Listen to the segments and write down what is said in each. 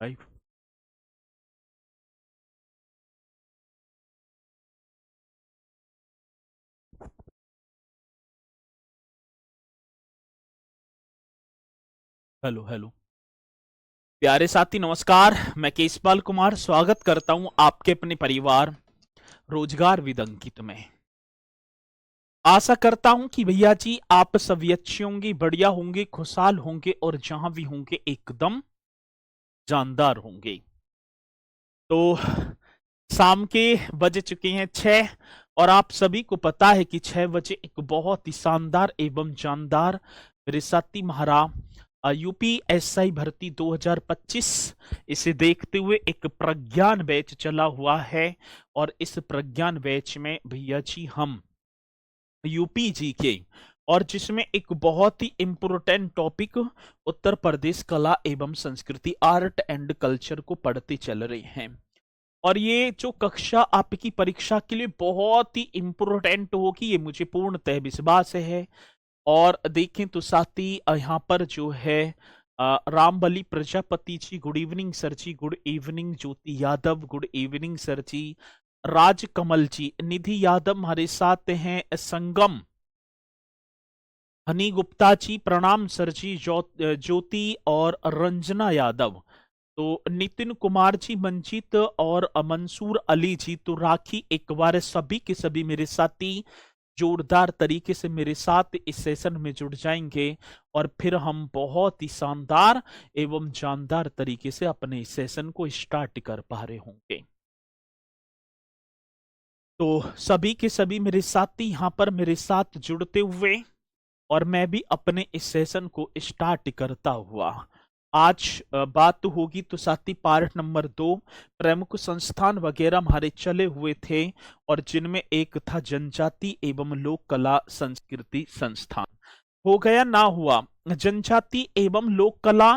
Live. Hello hello. प्यारे साथी नमस्कार, मैं केशपाल कुमार स्वागत करता हूं आपके अपने परिवार रोजगार विद अंकित में। आशा करता हूं कि भैया जी आप सभी अच्छे होंगे, बढ़िया होंगे, खुशहाल होंगे और जहां भी होंगे एकदम जानदार होंगे। तो शाम के बज चुके हैं 6 और आप सभी को पता है कि 6 बजे एक बहुत ही शानदार एवं जानदार मेरे साथी महारा यूपीएसआई भर्ती 2025 इसे देखते हुए एक प्रज्ञान बैच चला हुआ है। और इस प्रज्ञान बैच में भैया जी हम यूपी जी के और जिसमें एक बहुत ही इंपोर्टेंट टॉपिक उत्तर प्रदेश कला एवं संस्कृति आर्ट एंड कल्चर को पढ़ते चल रहे हैं। और ये जो कक्षा आपकी परीक्षा के लिए बहुत ही इंपोर्टेंट होगी, ये मुझे पूर्णतः विश्वास है। और देखें तो साथी यहाँ पर जो है Rambali Prajapati ji, good evening sir जी, गुड इवनिंग। ज्योति यादव, गुड इवनिंग सर जी। राजकमल जी, निधि यादव हमारे साथ हैं। संगम, हनी गुप्ता जी प्रणाम सर जी। ज्योति और रंजना यादव, तो नितिन कुमार जी, मंजीत और मंसूर अली जी। तो राखी एक बार सभी के सभी मेरे साथी जोरदार तरीके से मेरे साथ इस सेशन में जुड़ जाएंगे और फिर हम बहुत ही शानदार एवं जानदार तरीके से अपने इस सेशन को स्टार्ट कर पा रहे होंगे। तो सभी के सभी मेरे साथी यहाँ पर मेरे साथ जुड़ते हुए और मैं भी अपने इस सेशन को स्टार्ट करता हुआ आज बात होगी तो साथी पार्ट नंबर 2 प्रमुख संस्थान वगैरह हमारे चले हुए थे और जिनमें एक था जनजाति एवं लोक कला संस्कृति संस्थान। हो गया ना हुआ, जनजाति एवं लोक कला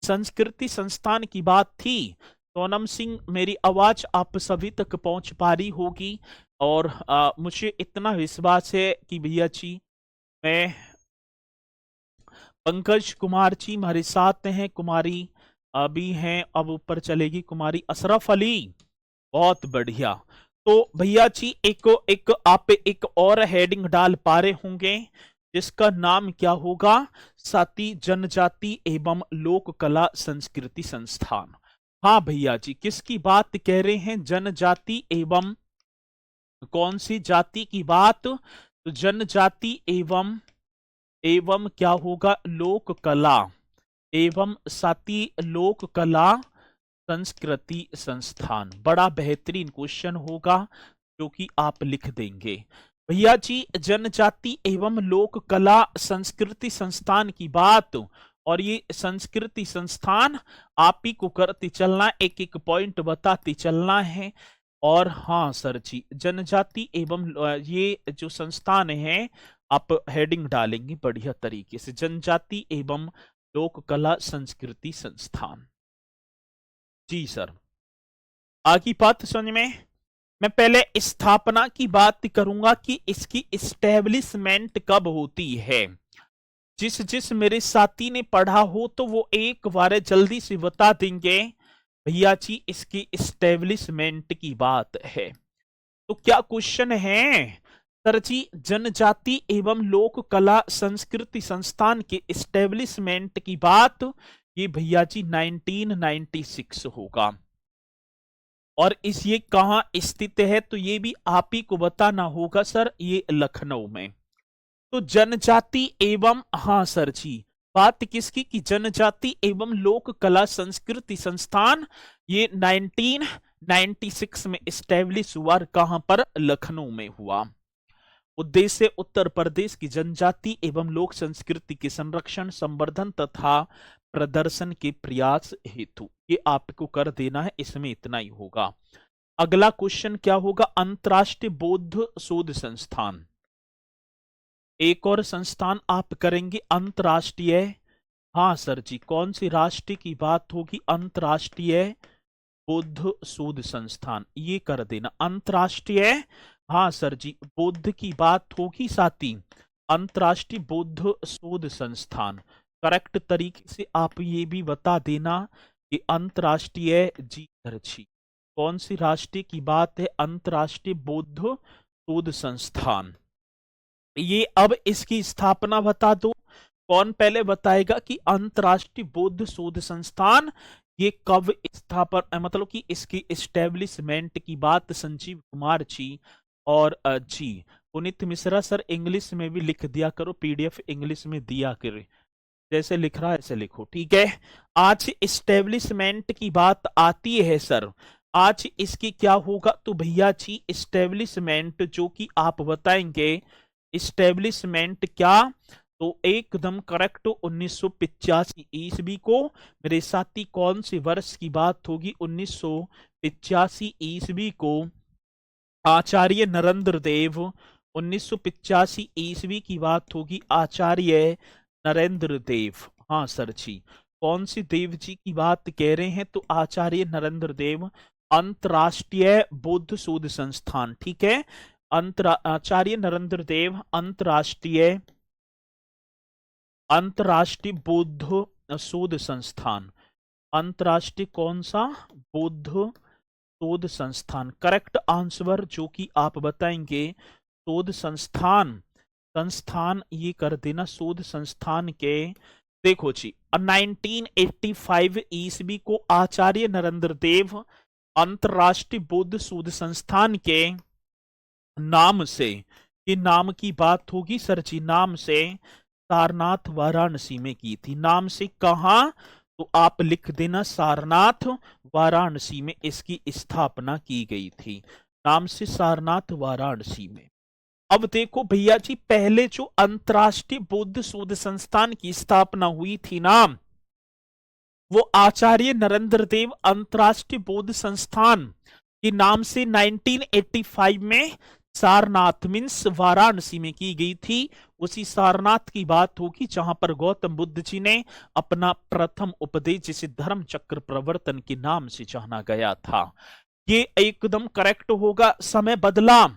संस्कृति संस्थान की बात थी। सोनम सिंह, मेरी आवाज आप सभी तक पहुंच पा रही होगी और मुझे इतना विश्वास है कि भैया जी मैं पंकज कुमार जी हमारे साथ हैं। कुमारी अभी हैं, अब ऊपर चलेगी कुमारी अशरफ अली, बहुत बढ़िया। तो भैया जी एक आप एक और हेडिंग डाल पा रहे होंगे जिसका नाम क्या होगा साथी, जनजाति एवं लोक कला संस्कृति संस्थान। हाँ भैया जी, किसकी बात कह रहे हैं? जनजाति एवं कौन सी जाति की बात? तो जनजाति एवं एवं क्या होगा, लोक कला एवं साथी लोक कला संस्कृति संस्थान। बड़ा बेहतरीन क्वेश्चन होगा जो कि आप लिख देंगे भैया जी। जनजाति एवं लोक कला संस्कृति संस्थान की बात, और ये संस्कृति संस्थान आप ही को करते चलना, एक एक पॉइंट बताते चलना है। और हाँ सर जी, जनजाति एवं ये जो संस्थान है आप हेडिंग डालेंगे बढ़िया तरीके से, जनजाति एवं लोक कला संस्कृति संस्थान। जी सर, आगे बात समझ में। मैं पहले स्थापना की बात करूंगा कि इसकी इस्टेब्लिशमेंट कब होती है। जिस जिस मेरे साथी ने पढ़ा हो तो वो एक बार जल्दी से बता देंगे भैया जी इसकी इस्टेब्लिशमेंट की बात है। तो क्या क्वेश्चन है सर जी, जनजाति एवं लोक कला संस्कृति संस्थान के इस्टेब्लिशमेंट की बात, ये भैया जी 1996 होगा। और इस ये कहां स्थित है तो ये भी आप ही को बताना होगा सर, ये लखनऊ में। तो जनजाति एवं, हाँ सर जी, बात किसकी कि जनजाति एवं लोक कला संस्कृति संस्थान ये 1996 में स्टैब्लिश हुआ। कहां पर? लखनऊ में हुआ। उद्देश्य उत्तर प्रदेश की जनजाति एवं लोक संस्कृति के संरक्षण, संवर्धन तथा प्रदर्शन के प्रयास हेतु। ये आपको कर देना है, इसमें इतना ही होगा। अगला क्वेश्चन क्या होगा? अंतरराष्ट्रीय बौद्ध शोध संस्थान। एक और संस्थान आप करेंगे अंतरराष्ट्रीय, हाँ सर जी, कौन सी राष्ट्र की बात होगी? अंतरराष्ट्रीय बौद्ध शोध संस्थान, ये कर देना अंतरराष्ट्रीय। हाँ सर जी, बौद्ध की बात होगी साथी, अंतरराष्ट्रीय बौद्ध शोध संस्थान। करेक्ट तरीके से आप ये भी बता देना ये अंतर्राष्ट्रीय जी दर्जी, कौन सी राष्ट्रीय की बात है? अंतर्राष्ट्रीय बौद्ध शोध संस्थान। ये अब इसकी स्थापना बता दो, कौन पहले बताएगा कि अंतर्राष्ट्रीय बौद्ध शोध संस्थान ये कब स्थापना, मतलब कि इसकी एस्टेब्लिशमेंट की बात संजीव कुमार जी और जी पुनीत मिश्रा सर इंग्लिश में भी लिख दिया करो, पीडीएफ इंग्लिश में दिया करे, जैसे लिख रहा है ऐसे लिखो, ठीक है। आज एस्टेब्लिशमेंट की बात आती है सर, आज इसकी क्या होगा? तो भैया जी एस्टेब्लिशमेंट जो कि आप बताएंगे, एस्टेब्लिशमेंट क्या? तो एकदम करेक्ट, 1985 ईस्वी को। मेरे साथी कौन से वर्ष की बात होगी? 1985 ईस्वी को आचार्य नरेंद्र देव, 1985 ईस्वी की बात होगी, आचार्य नरेंद्र देव। हाँ सर जी, कौन सी देव जी की बात कह रहे हैं? तो आचार्य नरेंद्र देव, अंतर्राष्ट्रीय बौद्ध शोध संस्थान, ठीक है। आचार्य नरेंद्र देव अंतर्राष्ट्रीय बौद्ध शोध संस्थान, अंतर्राष्ट्रीय कौन सा? बौद्ध शोध संस्थान, करेक्ट आंसर जो कि आप बताएंगे शोध संस्थान, संस्थान ये कर देना, शोध संस्थान के। देखो जी 1985 ईस्वी को आचार्य नरेंद्र देव अंतर्राष्ट्रीय बौद्ध शोध संस्थान के नाम से, ये नाम की बात होगी सर जी, नाम से सारनाथ वाराणसी में की थी। नाम से कहा? तो आप लिख देना सारनाथ वाराणसी में इसकी स्थापना की गई थी, नाम से सारनाथ वाराणसी में। अब देखो भैया जी, पहले जो अंतर्राष्ट्रीय बौद्ध शोध संस्थान की स्थापना हुई थी ना, वो आचार्य नरेंद्र देव अंतर्राष्ट्रीय बौद्ध संस्थान के नाम से 1985 में सारनाथ मीन्स वाराणसी में की गई थी। उसी सारनाथ की बात होगी जहां पर गौतम बुद्ध जी ने अपना प्रथम उपदेश, जिसे धर्म चक्र प्रवर्तन के नाम से जाना गया था। ये एकदम करेक्ट होगा। समय बदला,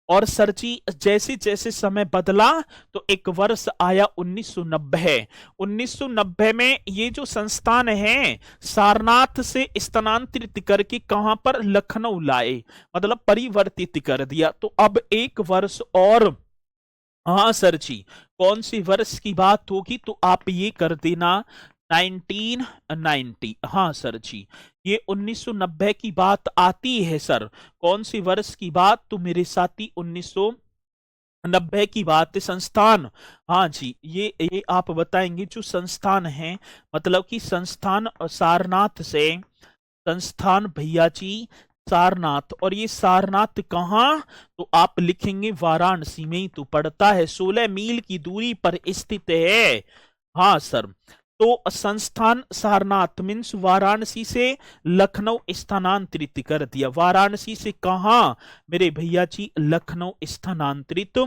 और सर जी जैसे जैसे समय बदला तो एक वर्ष आया 1990। 1990 में ये जो संस्थान है सारनाथ से स्थानांतरित करके कहां पर? लखनऊ लाए, मतलब परिवर्तित कर दिया। तो अब एक वर्ष और, हाँ सर जी, कौन सी वर्ष की बात होगी? तो आप ये कर देना 1990। हाँ सर जी, ये 1990 की बात आती है सर। कौन सी वर्ष की बात? तो मेरे साथी 1990 की बात है। संस्थान, हाँ जी, ये आप बताएंगे जो संस्थान है, मतलब कि संस्थान सारनाथ से, संस्थान भैया जी सारनाथ, और ये सारनाथ कहाँ? तो आप लिखेंगे वाराणसी में ही तो पड़ता है, 16 मील की दूरी पर स्थित है। हाँ सर, तो संस्थान सारनाथ मीन्स वाराणसी से लखनऊ स्थानांतरित कर दिया। वाराणसी से कहा मेरे भैया जी? लखनऊ स्थानांतरित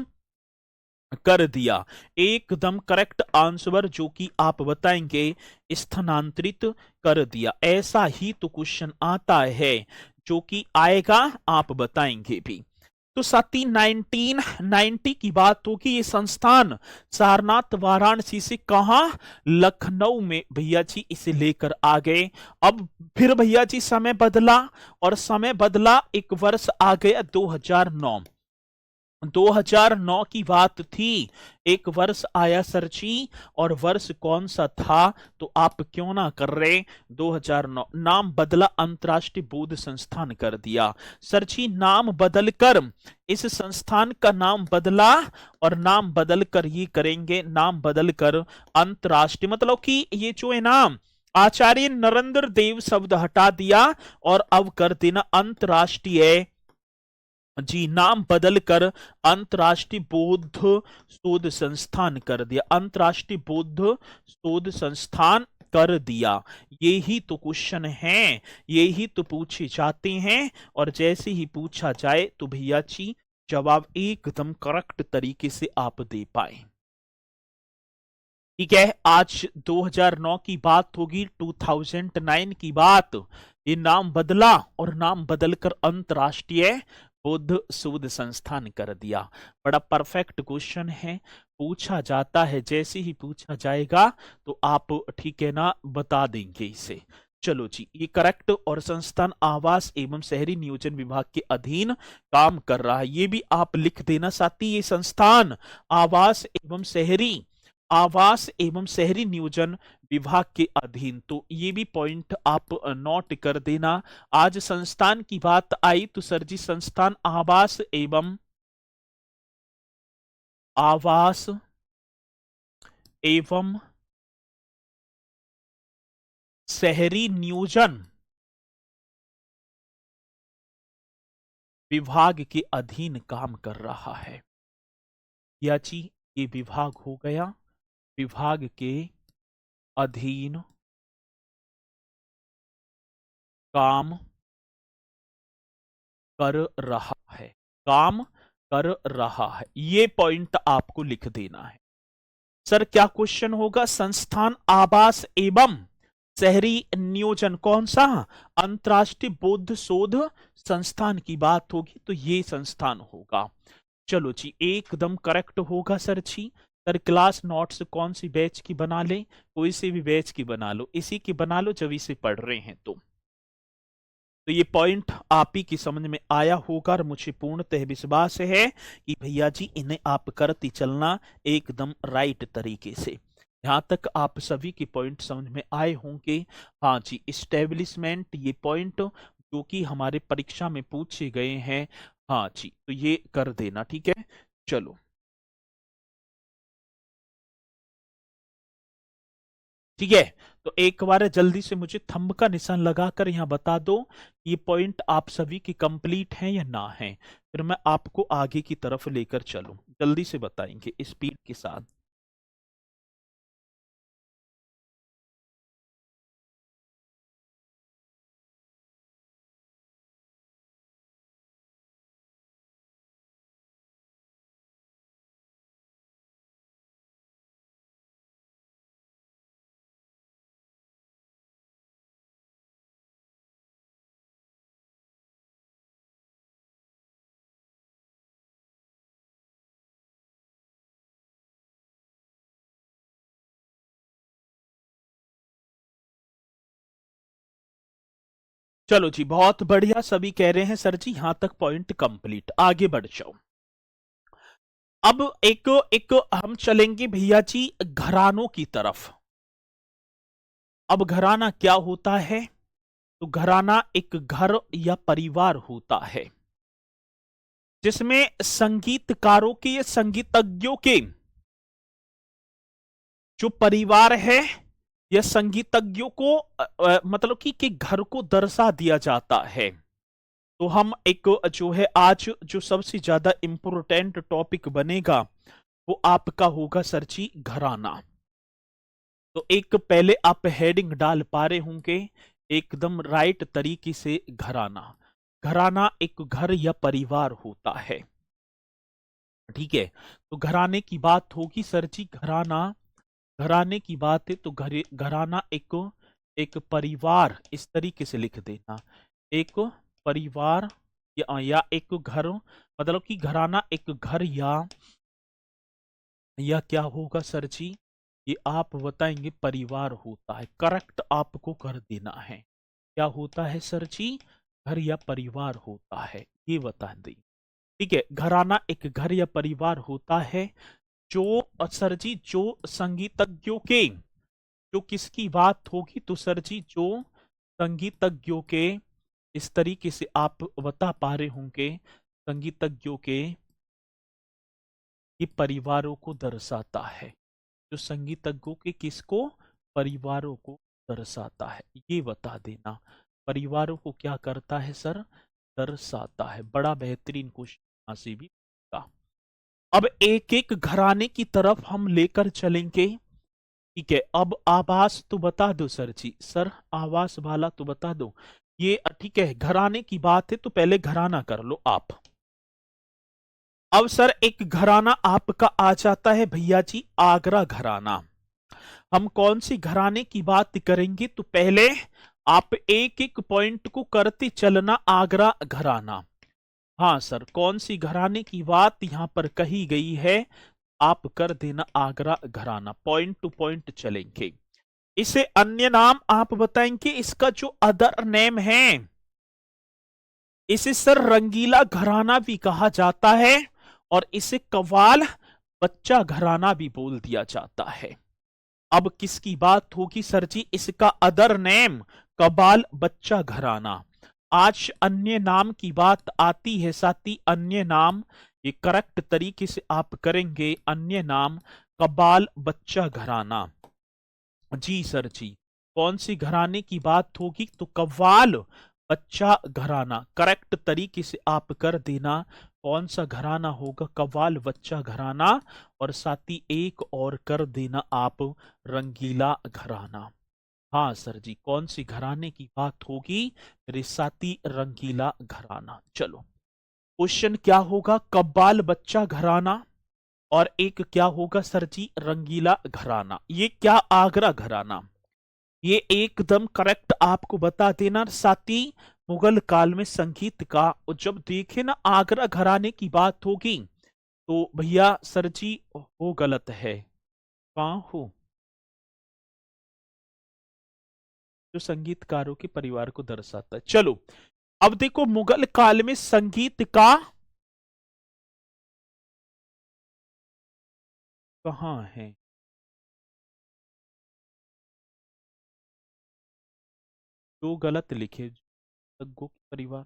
कर दिया। एकदम करेक्ट आंसर जो कि आप बताएंगे स्थानांतरित कर दिया। ऐसा ही तो क्वेश्चन आता है जो कि आएगा, आप बताएंगे भी। तो साथी 1990 की बात होगी। ये संस्थान सारनाथ वाराणसी से कहा? लखनऊ में भैया जी इसे लेकर आ गए। अब फिर भैया जी समय बदला, और समय बदला एक वर्ष आ गया 2009। 2009 की बात थी, एक वर्ष आया सर जी, और वर्ष कौन सा था? तो आप क्यों ना कर रहे? 2009। नाम बदला, अंतर्राष्ट्रीय बौद्ध संस्थान कर दिया सर जी। नाम बदलकर, इस संस्थान का नाम बदला, और नाम बदलकर ये करेंगे, नाम बदलकर अंतर्राष्ट्रीय, मतलब कि ये जो है नाम आचार्य नरेंद्र देव शब्द हटा दिया और अब कर देना अंतर्राष्ट्रीय जी, नाम बदलकर अंतर्राष्ट्रीय बौद्ध शोध संस्थान कर दिया। अंतर्राष्ट्रीय बौद्ध शोध संस्थान कर दिया। ये ही तो क्वेश्चन है, ये ही तो पूछे जाते हैं, और जैसे ही पूछा जाए तो भैया जी जवाब एकदम करेक्ट तरीके से आप दे पाए। ठीक है, आज 2009 की बात होगी, 2009 की बात। ये नाम बदला और नाम बदलकर अंतर्राष्ट्रीय बौद्ध शोध संस्थान कर दिया। बड़ा परफेक्ट क्वेश्चन है, पूछा जाता है, जैसे ही पूछा जाएगा तो आप ठीक है ना बता देंगे इसे। चलो जी, ये करेक्ट। और संस्थान आवास एवं शहरी नियोजन विभाग के अधीन काम कर रहा है, ये भी आप लिख देना साथी। ये संस्थान आवास एवं शहरी नियोजन विभाग के अधीन, तो ये भी पॉइंट आप नोट कर देना। आज संस्थान की बात आई तो सर जी संस्थान आवास एवं शहरी नियोजन विभाग के अधीन काम कर रहा है। या जी ये विभाग हो गया, विभाग के अधीन काम कर रहा है, काम कर रहा है, ये पॉइंट आपको लिख देना है। सर क्या क्वेश्चन होगा? संस्थान आवास एवं शहरी नियोजन कौन सा? अंतरराष्ट्रीय बौद्ध शोध संस्थान की बात होगी तो ये संस्थान होगा। चलो जी एकदम करेक्ट होगा सर जी। सर क्लास नोट्स कौन सी बैच की बना ले? कोई से भी बैच की बना लो, इसी की बना लो जब इसे पढ़ रहे हैं तो ये पॉइंट आप ही की समझ में आया होगा और मुझे पूर्णतः विश्वास है कि भैया जी इन्हें आप करती चलना एकदम राइट तरीके से। यहां तक आप सभी के पॉइंट समझ में आए होंगे। हाँ जी, इस्टेब्लिशमेंट ये पॉइंट जो कि हमारे परीक्षा में पूछे गए हैं, हाँ जी तो ये कर देना, ठीक है। चलो ठीक है, तो एक बार जल्दी से मुझे थंब का निशान लगाकर यहां बता दो ये पॉइंट आप सभी की कंप्लीट हैं या ना हैं, फिर मैं आपको आगे की तरफ लेकर चलूं। जल्दी से बताएंगे स्पीड के साथ। चलो जी बहुत बढ़िया, सभी कह रहे हैं सर जी यहां तक पॉइंट कंप्लीट, आगे बढ़ जाओ। अब एक एक हम चलेंगे भैया जी घरानों की तरफ। अब घराना क्या होता है? तो घराना एक घर या परिवार होता है जिसमें संगीतकारों के या संगीतज्ञों के जो परिवार है या संगीतज्ञों को मतलब कि घर को दर्शा दिया जाता है। तो हम एक जो है आज जो सबसे ज्यादा इंपोर्टेंट टॉपिक बनेगा वो आपका होगा सर जी घराना। तो एक पहले आप हेडिंग डाल पा रहे होंगे एकदम राइट तरीके से, घराना। घराना एक घर या परिवार होता है, ठीक है। तो घराने की बात होगी सर जी, घराना, घराने की बात है तो घराना एक एक परिवार, इस तरीके से लिख देना, एक परिवार या एक घर, मतलब कि घराना एक घर या क्या होगा सर जी, ये आप बताएंगे परिवार होता है, करेक्ट आपको कर देना है। क्या होता है सर जी? घर या परिवार होता है, ये बता दें, ठीक है। घराना एक घर या परिवार होता है जो सर जी जो संगीतज्ञों के, जो किसकी बात होगी तो सर जी जो संगीतज्ञों के, इस तरीके से आप बता पा रहे होंगे, संगीतज्ञों के ये परिवारों को दर्शाता है। जो संगीतज्ञों के किसको? परिवारों को दर्शाता है, ये बता देना। परिवारों को क्या करता है सर? दर्शाता है। बड़ा बेहतरीन क्वेश्चन यहां से भी था। अब एक एक घराने की तरफ हम लेकर चलेंगे, ठीक है। अब आवास तो बता दो सर जी, सर आवास वाला तो बता दो ये, ठीक है। घराने की बात है तो पहले घराना कर लो आप। अब सर एक घराना आपका आ जाता है भैया जी आगरा घराना। हम कौन सी घराने की बात करेंगे तो पहले आप एक एक पॉइंट को करते चलना, आगरा घराना। हाँ सर कौन सी घराने की बात यहां पर कही गई है, आप कर देना आगरा घराना, पॉइंट टू पॉइंट चलेंगे। इसे अन्य नाम आप बताएंगे, इसका जो अदर नेम है, इसे सर रंगीला घराना भी कहा जाता है और इसे कव्वाल बच्चा घराना भी बोल दिया जाता है। अब किसकी बात होगी सर जी? इसका अदर नेम कबाल बच्चा घराना। आज अन्य नाम की बात आती है साथी, अन्य नाम, ये करेक्ट तरीके से आप करेंगे, अन्य नाम कबाल बच्चा घराना। जी सर जी, कौन सी घराने की बात होगी? तो कव्वाल बच्चा घराना, करेक्ट तरीके से आप कर देना। कौन सा घराना होगा? कव्वाल बच्चा घराना। और साथ ही एक और कर देना आप, रंगीला घराना। हाँ सर जी, कौन सी घराने की बात होगी? मेरे साथी, रंगीला घराना। चलो, क्वेश्चन क्या होगा? कव्वाल बच्चा घराना और एक क्या होगा सर जी? रंगीला घराना। ये क्या? आगरा घराना। ये एकदम करेक्ट आपको बता देना साथी। मुगल काल में संगीत का, और जब देखे ना आगरा घराने की बात होगी, तो भैया सर जी वो गलत है। कहां हो? जो संगीतकारों के परिवार को दर्शाता है। चलो, अब देखो, मुगल काल में संगीत का कहां है? जो गलत लिखे, जग्गों के परिवार,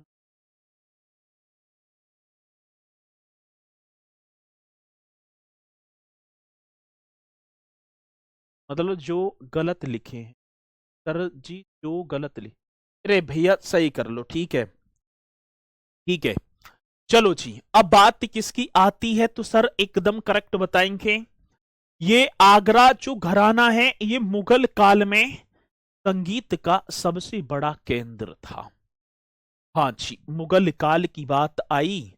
मतलब जो गलत लिखे हैं सर जी, जो गलत लिखे। अरे भैया सही कर लो, ठीक है, ठीक है। चलो जी, अब बात किसकी आती है? तो सर एकदम करेक्ट बताएंगे। ये आगरा जो घराना है, ये मुगल काल में संगीत का सबसे बड़ा केंद्र था। हाँ जी, मुगल काल की बात आई,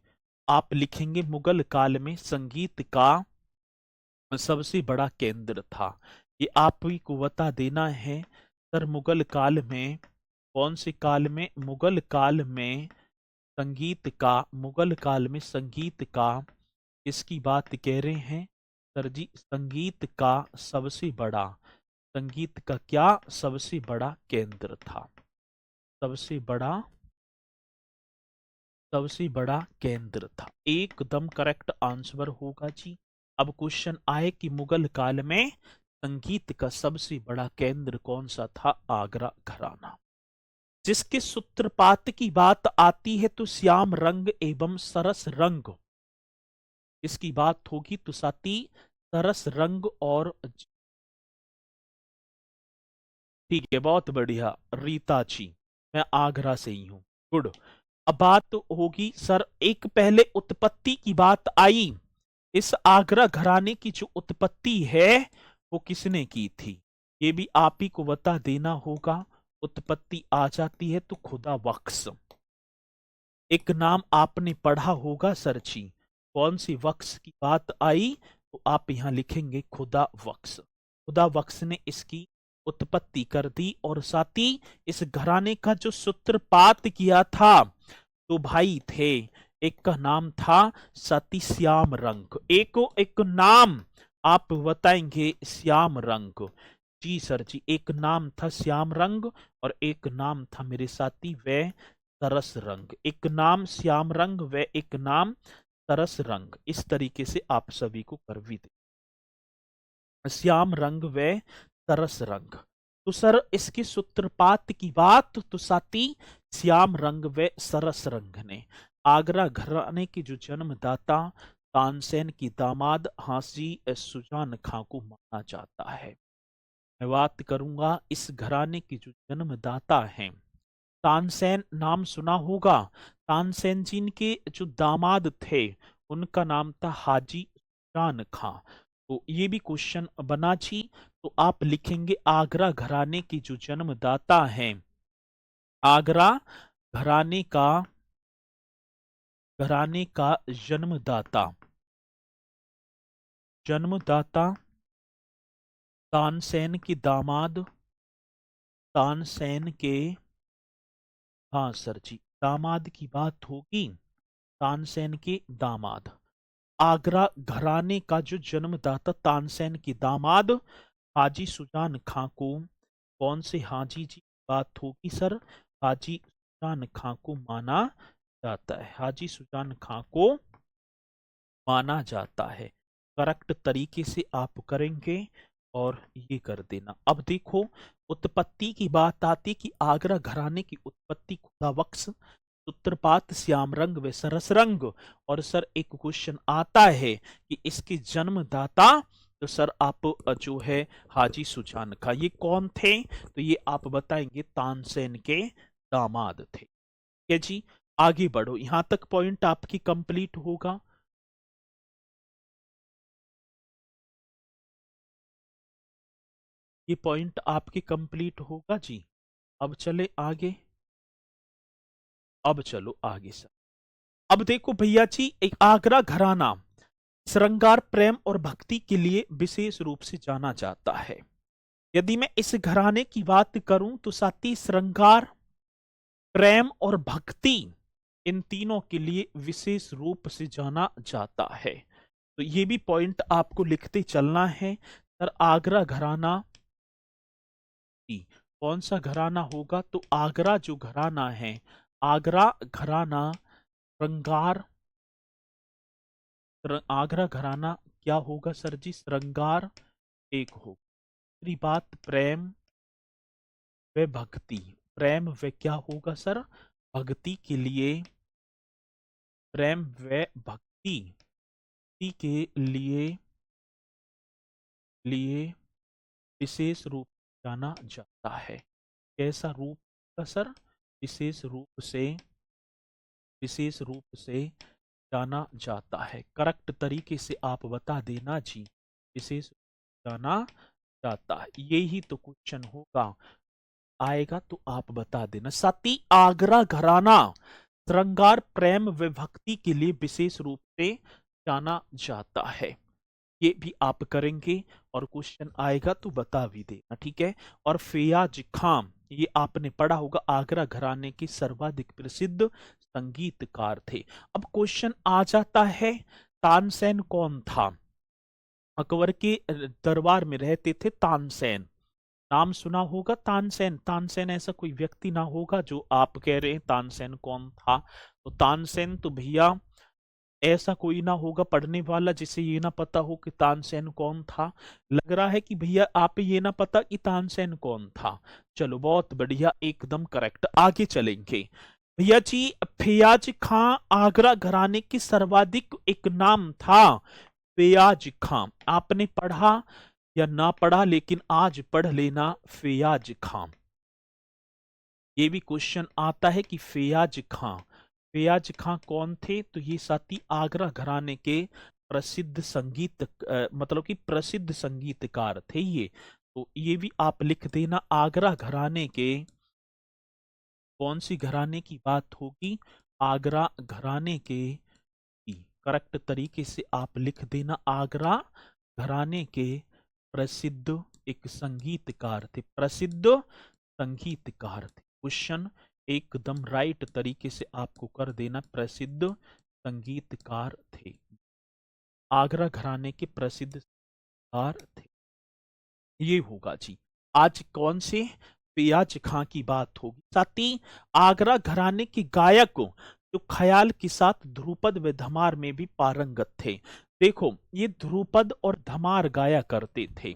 आप लिखेंगे मुगल काल में संगीत का सबसे बड़ा केंद्र था। ये आप ही को बता देना है सर। मुगल काल में, कौन से काल में? मुगल काल में संगीत का, मुगल काल में संगीत का, इसकी बात कह रहे हैं सर जी? संगीत का सबसे बड़ा, संगीत का क्या सबसे बड़ा केंद्र था? सबसे बड़ा, सबसे बड़ा केंद्र था। एकदम करेक्ट आंसर होगा जी। अब क्वेश्चन आए कि मुगल काल में संगीत का सबसे बड़ा केंद्र कौन सा था? आगरा घराना। जिसके सूत्रपात की बात आती है तो श्याम रंग एवं सरस रंग, इसकी बात होगी तो साथी सरस रंग और, ठीक है, बहुत बढ़िया रीता जी, मैं आगरा से ही हूं, गुड। अब बात होगी सर, एक पहले उत्पत्ति की बात आई, इस आगरा घराने की जो उत्पत्ति है वो किसने की थी? ये भी आप ही को बता देना होगा। उत्पत्ति आ जाती है तो खुदा बख्श, एक नाम आपने पढ़ा होगा सर जी। कौन सी बख्श की बात आई? तो आप यहां लिखेंगे खुदा बख्श। खुदा बख्श ने इसकी उत्पत्ति कर दी, और साथ ही इस घराने का जो सूत्रपात किया था, तो भाई थे, एक का नाम था सती श्याम रंग। एक नाम आप बताएंगे, श्याम रंग। जी सर जी, एक नाम था श्याम रंग और एक नाम था मेरे साथी वे तरस रंग। एक नाम श्याम रंग व एक नाम तरस रंग, इस तरीके से आप सभी को कर भी दे। श्याम रंग व तरस रंग। तो सर इसके सूत्रपात की बात तो साथी श्याम रंग व सरस रंग ने, आगरा घराने के जो जन्मदाता तानसेन की दामाद हाजी सुजान खां को माना जाता है। मैं बात करूंगा इस घराने के जो जन्मदाता हैं, तानसेन नाम सुना होगा। तानसेन जी के जो दामाद थे, उनका नाम था हाजी सुजान खां। तो ये भी क्वेश्चन बना छी। तो आप लिखेंगे आगरा घराने की जो जन्मदाता हैं, आगरा घराने का, घराने का जन्मदाता, जन्मदाता तानसेन के दामाद, तानसेन के, हाँ सर जी, दामाद की बात होगी, तानसेन के दामाद। आगरा घराने का जो जन्मदाता तानसेन के दामाद हाजी सुजान खां को कौन से हाजी जी की बात होगी सर? हाजी सुजान खां को माना जाता है, हाजी सुजान खां को माना जाता है। करेक्ट तरीके से आप करेंगे और ये कर देना। अब देखो, उत्पत्ति की बात आती कि आगरा घराने की उत्पत्ति खुदा बख्श, सूत्रपात, श्याम रंग व सरस रंग। और सर एक क्वेश्चन आता है कि इसके जन्मदाता, तो सर आप जो है हाजी सुजान खां, ये कौन थे? तो ये आप बताएंगे तानसेन के दामाद थे। क्या जी? आगे बढ़ो, यहां तक पॉइंट आपकी कंप्लीट होगा। ये पॉइंट आपके कंप्लीट होगा जी। अब चले आगे, अब चलो आगे सर। अब देखो भैया जी, एक आगरा घराना श्रृंगार, प्रेम और भक्ति के लिए विशेष रूप से जाना जाता है। यदि मैं इस घराने की बात करूं तो साथी श्रृंगार, प्रेम और भक्ति, इन तीनों के लिए विशेष रूप से जाना जाता है। तो ये भी पॉइंट आपको लिखते चलना है सर। आगरा घराना कौन सा घराना होगा? तो आगरा जो घराना है, आगरा घराना श्रृंगार, आगरा घराना क्या होगा सर जी? श्रृंगार एक होगा। दूसरी बात प्रेम व भक्ति, प्रेम व क्या होगा सर? भक्ति के लिए, प्रेम व भक्ति के लिए लिए विशेष रूप जाना जाता है। कैसा रूप का सर? विशेष रूप से जाना जाता है। करेक्ट तरीके से आप बता देना जी, विशेष जाना जाता है। यही तो क्वेश्चन होगा, आएगा तो आप बता देना। साथी आगरा घराना श्रृंगार, प्रेम व भक्ति के लिए विशेष रूप से जाना जाता है। ये भी आप करेंगे और क्वेश्चन आएगा तो बता भी देना, ठीक है। और फैयाज खां, ये आपने पढ़ा होगा, आगरा घराने के सर्वाधिक प्रसिद्ध संगीतकार थे। अब क्वेश्चन आ जाता है, तानसेन कौन था? अकबर के दरबार में रहते थे तानसेन, नाम सुना होगा तानसेन। तानसेन ऐसा कोई व्यक्ति ना होगा जो आप कह रहे हैं तानसेन कौन था। तो तानसेन तो भैया ऐसा कोई ना होगा पढ़ने वाला जिसे ये ना पता हो कि तानसेन कौन था। लग रहा है कि भैया आप ये ना पता कि तानसेन कौन था। चलो बहुत बढ़िया, एकदम करेक्ट। आगे चलेंगे भैया जी। फैयाज खां आगरा घराने की सर्वाधिक एक नाम था, फैयाज खां। आपने पढ़ा या ना पढ़ा, लेकिन आज पढ़ लेना फैयाज खां। ये भी क्वेश्चन आता है कि फैयाज खां, फैयाज खां कौन थे? तो ये साथी आगरा घराने के प्रसिद्ध संगीत मतलब कि प्रसिद्ध संगीतकार थे ये। तो ये भी आप लिख देना, आगरा घराने के, कौन सी घराने की बात होगी? आगरा घराने के, करेक्ट तरीके से आप लिख देना, आगरा घराने के प्रसिद्ध एक संगीतकार थे, प्रसिद्ध संगीतकार थे। क्वेश्चन एकदम राइट तरीके से आपको कर देना, प्रसिद्ध संगीतकार थे, आगरा घराने के प्रसिद्ध संगीतकार थे। ये होगा जी। आज कौन से? फैयाज खां की बात होगी। साथ ही आगरा घराने के गायक जो ख्याल के साथ ध्रुपद व धमार में भी पारंगत थे। देखो, ये ध्रुपद और धमार गाया करते थे,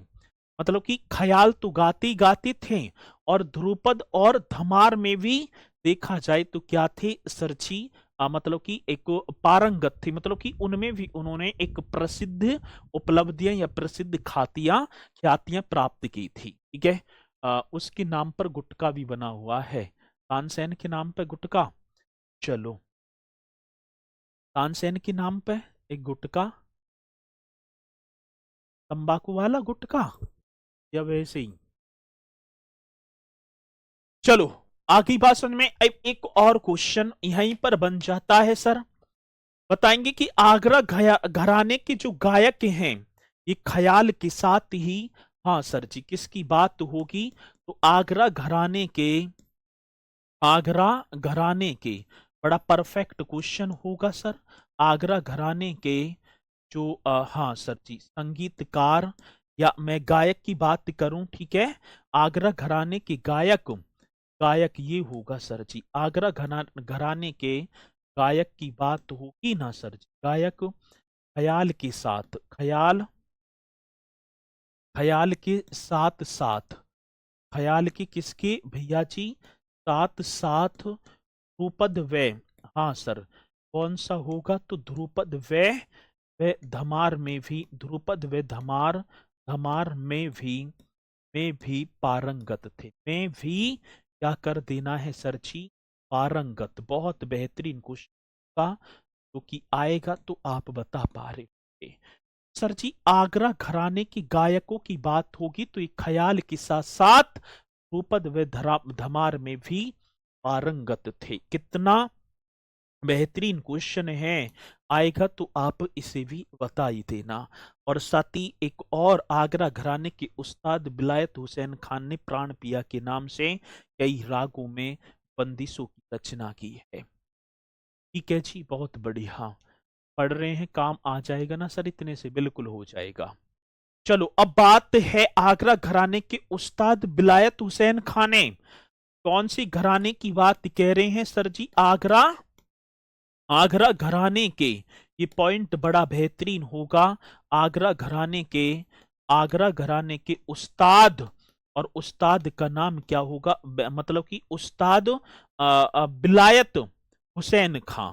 मतलब कि ख्याल तो गाते गाते थे और ध्रुपद और धमार में भी देखा जाए तो क्या थे सर जी? मतलब कि एक पारंगत थे, मतलब कि उनमें भी उन्होंने एक प्रसिद्ध उपलब्धियां या प्रसिद्ध ख्यातियां प्राप्त की थी, ठीक है। उसके नाम पर गुटका भी बना हुआ है, तानसेन के नाम पर गुटका। चलो, तानसेन के नाम पे एक गुटका, तंबाकू वाला गुटका या वैसे ही? चलो आगे भाषण में एक और क्वेश्चन यहीं पर बन जाता है सर। बताएंगे कि आगरा घराने के जो गायक हैं, ये ख्याल के साथ ही, हाँ सर जी किसकी बात होगी? तो आगरा घराने के, आगरा घराने के, बड़ा परफेक्ट क्वेश्चन होगा सर। आगरा घराने के जो हाँ सर जी संगीतकार या मैं गायक की बात करूं, ठीक है, आगरा घराने के गायक, गायक ये होगा सर जी, आगरा घराने के गायक की बात होगी ना सर जी, गायक ख्याल के साथ, ख्याल, ख्याल के साथ साथ, ख्याल के किसके भैया जी, साथ साथ ध्रुपद व, हाँ सर, कौन सा होगा, तो ध्रुपद व धमार में भी, ध्रुपद व धमार, धमार में भी पारंगत थे, में भी क्या कर देना है सर जी, पारंगत। बहुत बेहतरीन क्वेश्चन का जो कि आएगा तो आप बता पा रहे होंगे सर जी। आगरा घराने के गायकों की बात होगी तो ये ख्याल के साथ साथ ध्रुपद व धमार में भी पारंगत थे। कितना बेहतरीन क्वेश्चन है, आएगा तो आप इसे भी बता ही देना। और साथ ही एक और, आगरा घराने के उस्ताद बिलायत हुसैन खान ने प्राण पिया के नाम से कई रागों में बंदिशों की रचना की है। ठीक है जी, बहुत बढ़िया, पढ़ रहे हैं, काम आ जाएगा ना सर, इतने से बिल्कुल हो जाएगा। चलो अब बात है आगरा घराने के उस्ताद बिलायत हुसैन खान ने, कौन सी घराने की बात कह रहे हैं सर जी, आगरा, आगरा घराने के, ये पॉइंट बड़ा बेहतरीन होगा, आगरा घराने के, आगरा घराने के उस्ताद, और उस्ताद का नाम क्या होगा, मतलब कि उस्ताद बिलायत हुसैन खां,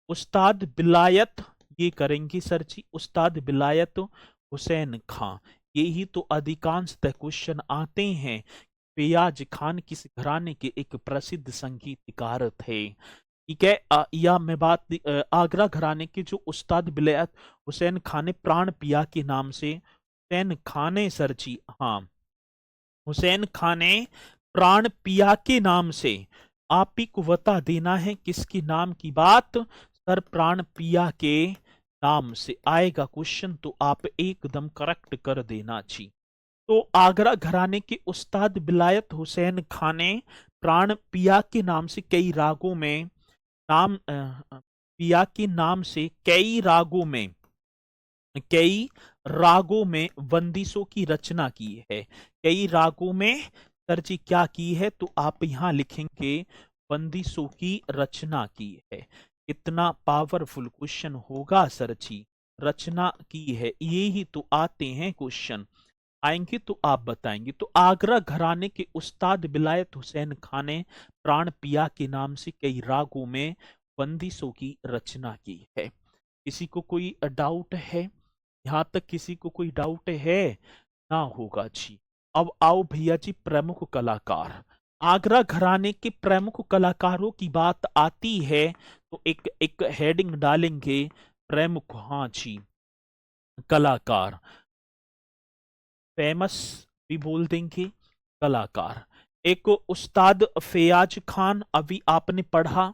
उस्ताद बिलायत, ये करेंगे सर जी, उस्ताद बिलायत हुसैन खां। यही तो अधिकांशतः क्वेश्चन आते हैं। फैयाज खान किस घराने के एक प्रसिद्ध संगीतकार थे, ठीक है। या मैं बात आगरा घराने के जो उस्ताद बिलायत हुसैन खान ने प्राण पिया के नाम से, हुसैन खान ने सर जी, हाँ, हुसैन खान ने प्राण पिया के नाम से, आप ही को बता देना है किसके नाम की बात, सर प्राण पिया के नाम से आएगा क्वेश्चन तो आप एकदम करेक्ट कर देना जी। तो आगरा घराने के उस्ताद बिलायत हुसैन खान ने प्राण पिया के नाम से कई रागों में, नाम पिया के नाम से कई रागों में, कई रागों में बंदिशों की रचना की है, कई रागों में सर जी क्या की है, तो आप यहां लिखेंगे बंदिशों की रचना की है। कितना पावरफुल क्वेश्चन होगा सर जी, रचना की है, ये ही तो आते हैं क्वेश्चन, आएंगे तो आप बताएंगे। तो आगरा घराने के उस्ताद बिलायत हुसैन खान ने प्राण पिया के नाम से कई रागों में बंदिशों की रचना की है। किसी को कोई डाउट है, यहां तक किसी को कोई डाउट है, ना होगा जी। अब आओ भैया जी, प्रमुख कलाकार, आगरा घराने के प्रमुख कलाकारों की बात आती है तो एक एक हेडिंग डालेंगे, प्रमुख, हाँ जी, कलाकार, फेमस भी बोल देंगे, कलाकार। एक उस्ताद फैयाज खान, अभी आपने पढ़ा,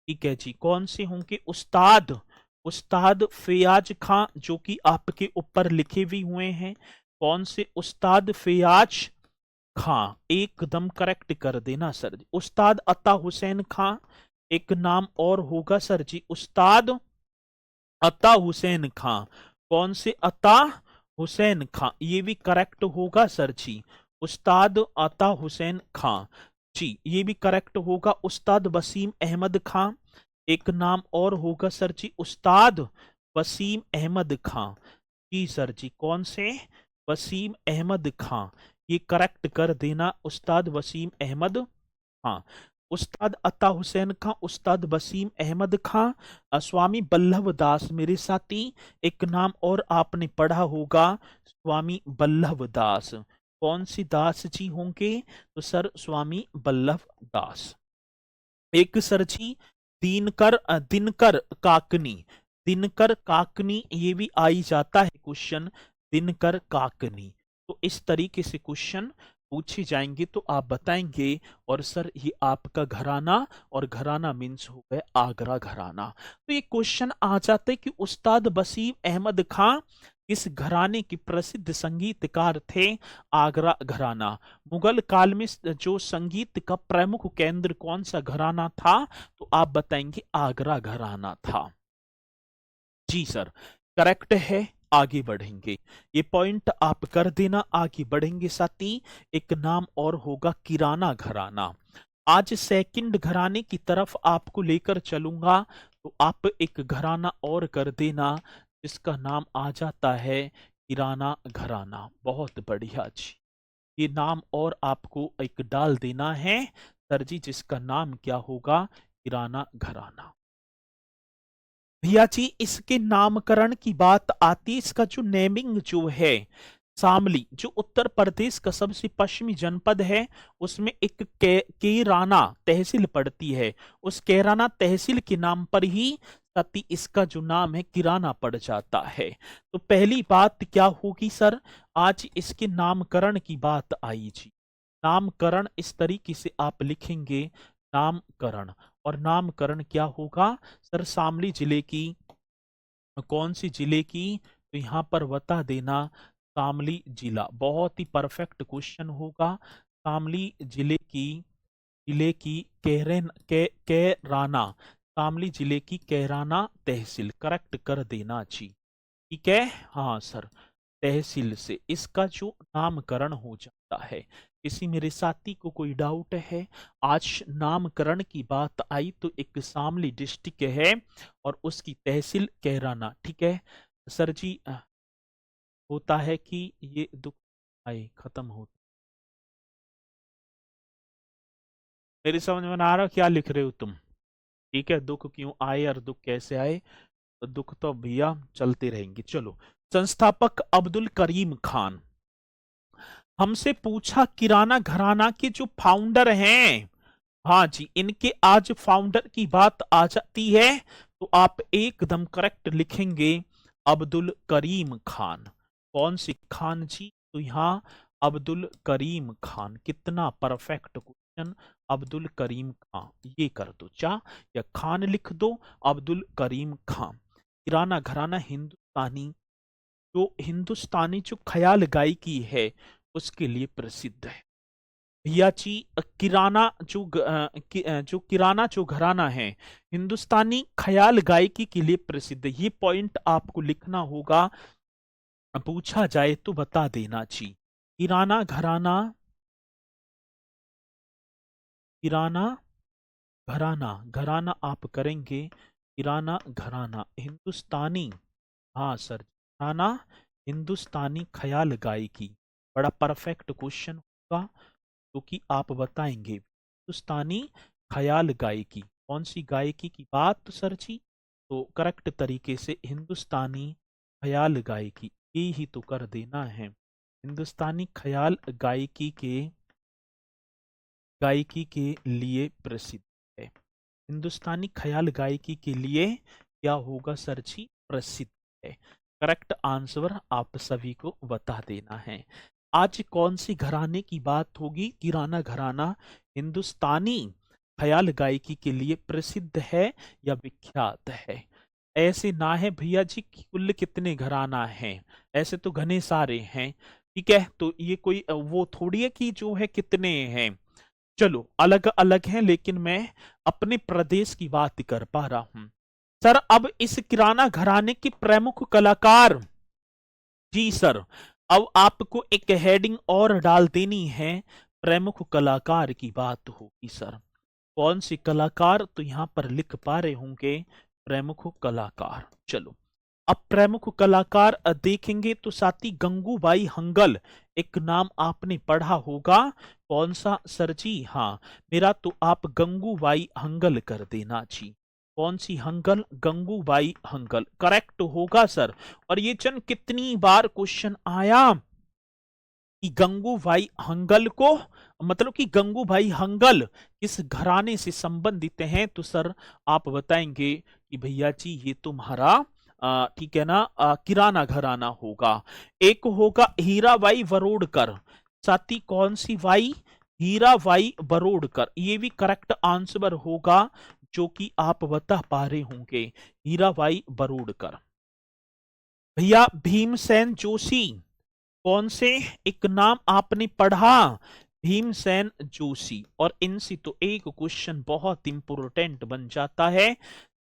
ठीक है जी, कौन से होंगे उस्ताद, उस्ताद फैयाज खान जो कि आपके ऊपर लिखे भी हुए हैं, कौन से उस्ताद फैयाज खान, एकदम करेक्ट कर देना सर जी। उस्ताद अता हुसैन खान, एक नाम और होगा सर जी, उस्ताद अता हुसैन खान, कौन से अता हुसैन खान, ये भी करेक्ट होगा सर जी, उस्ताद अता हुसैन खान जी, ये भी करेक्ट होगा। उस्ताद वसीम अहमद खान, एक नाम और होगा सर जी, उस्ताद वसीम अहमद खान जी सर जी, कौन से, वसीम अहमद खान, ये करेक्ट कर देना, उस्ताद वसीम अहमद खान। उस्ताद अता हुसैन खां, उस्ताद वसीम अहमद खां, स्वामी बल्लभ दास, मेरे साथी एक नाम और आपने पढ़ा होगा, स्वामी बल्लभ दास, कौन सी दास जी होंगे, तो सर स्वामी बल्लभ दास। एक सर जी दिनकर, दिनकर काकनी, दिनकर काकनी, ये भी आई जाता है क्वेश्चन, दिनकर काकनी। तो इस तरीके से क्वेश्चन पूछे जाएंगे तो आप बताएंगे, और सर ये आपका घराना, और घराना मीन्स हो गए आगरा घराना। तो ये क्वेश्चन आ जाते कि उस्ताद वसीम अहमद खां इस घराने के प्रसिद्ध संगीतकार थे, आगरा घराना। मुगल काल में जो संगीत का प्रमुख केंद्र कौन सा घराना था, तो आप बताएंगे आगरा घराना था जी सर, करेक्ट है, आगे बढ़ेंगे। ये पॉइंट आप कर देना, आगे बढ़ेंगे साथी। एक नाम और होगा किराना घराना। आज सेकंड घराने की तरफ आपको लेकर चलूंगा, तो आप एक घराना और कर देना जिसका नाम आ जाता है किराना घराना। बहुत बढ़िया जी, ये नाम और आपको एक डाल देना है सर जी, जिसका नाम क्या होगा, किराना घराना। भैया जी इसके नामकरण की बात आती है, इसका जो नेमिंग जो है, शामली जो उत्तर प्रदेश का सबसे पश्चिमी जनपद है, उसमें एक केराना तहसील पड़ती है। उस केराना तहसील के नाम पर ही सती इसका जो नाम है किराना पड़ जाता है। तो पहली बात क्या होगी सर, आज इसके नामकरण की बात आई जी। नामकरण इस तरीके से आप लिखेंगे, नामकरण। और नामकरण क्या होगा सर, शामली जिले की, कौन सी जिले की, तो यहां पर बता देना शामली जिला। बहुत ही परफेक्ट क्वेश्चन होगा। शामली जिले की कैराना, शामली जिले की कैराना तहसील, करेक्ट कर देना जी। ठीक है, हाँ सर, तहसील से इसका जो नामकरण हो जाता है। किसी मेरे साथी को कोई डाउट है? आज नामकरण की बात आई तो एक शामली डिस्ट्रिक्ट है और उसकी तहसील कैराना। ठीक है सर जी, होता है कि ये दुख आए खत्म हो। मेरी समझ में ना आ रहा क्या लिख रहे हो तुम? ठीक है, दुख क्यों आए और दुख कैसे आए, तो दुख तो भैया चलते रहेंगे। चलो, संस्थापक अब्दुल करीम खान। हमसे पूछा किराना घराना के जो फाउंडर हैं, हाँ जी, इनके आज फाउंडर की बात आ जाती है तो आप एकदम करेक्ट लिखेंगे अब्दुल करीम खान। कौन सी खान जी, तो यहाँ अब्दुल करीम खान। कितना परफेक्ट क्वेश्चन, अब्दुल करीम खान, ये कर दो चा या खान लिख दो, अब्दुल करीम खान। किराना घराना हिंदुस्तानी जो ख्याल गायकी है उसके लिए प्रसिद्ध है। भैया जी किराना जो किराना जो घराना है हिंदुस्तानी ख्याल गायकी के लिए प्रसिद्ध है। ये पॉइंट आपको लिखना होगा, पूछा जाए तो बता देना जी। किराना घराना, किराना घराना, घराना आप करेंगे किराना घराना हिंदुस्तानी, हाँ सर, घराना हिंदुस्तानी ख्याल गायकी। बड़ा परफेक्ट क्वेश्चन होगा क्योंकि आप बताएंगे हिंदुस्तानी ख्याल गायकी, कौन सी गायकी की बात तो सर जी, तो करेक्ट तरीके से हिंदुस्तानी ख्याल गायकी, ये ही तो कर देना है। हिंदुस्तानी ख्याल गायकी के लिए प्रसिद्ध है। हिंदुस्तानी ख्याल गायकी के लिए क्या होगा सर जी, प्रसिद्ध है। करेक्ट आंसर आप सभी को बता देना है। आज कौन सी घराने की बात होगी, किराना घराना हिंदुस्तानी ख्याल गायकी के लिए प्रसिद्ध है या विख्यात है? ऐसे ना है भैया जी कुल कितने घराना हैं, ऐसे तो घने सारे हैं। ठीक है, तो ये कोई वो थोड़ी है कि जो है कितने हैं। चलो अलग अलग हैं, लेकिन मैं अपने प्रदेश की बात कर पा रहा हूं। सर अब इस किराना घराने के प्रमुख कलाकार, जी सर, अब आपको एक हेडिंग और डाल देनी है, प्रमुख कलाकार की बात होगी सर। कौन सी कलाकार, तो यहां पर लिख पा रहे होंगे प्रमुख कलाकार। चलो अब प्रमुख कलाकार देखेंगे तो साथी गंगूबाई हंगल, एक नाम आपने पढ़ा होगा। कौन सा सर जी, हाँ मेरा तो आप गंगूबाई हंगल कर देना जी। कौन सी हंगल, गंगूबाई हंगल करेक्ट होगा सर। और ये चन कितनी बार क्वेश्चन आया कि गंगूबाई हंगल को, मतलब कि गंगूबाई हंगल किस घराने से संबंधित हैं, तो सर आप बताएंगे कि भैया जी ये तुम्हारा ठीक है ना, किराना घराना होगा। एक होगा हीराबाई बरोड़कर, साथी कौन सी बाई, हीराबाई बरोड़कर, ये भी करेक्ट आंसर होगा जो कि आप बता पा रहे होंगे, हीराबाई बरोड़कर। भैया भीमसेन जोशी, कौन से, एक नाम आपने पढ़ा भीमसेन जोशी। और इनसे तो एक क्वेश्चन बहुत इंपोर्टेंट बन जाता है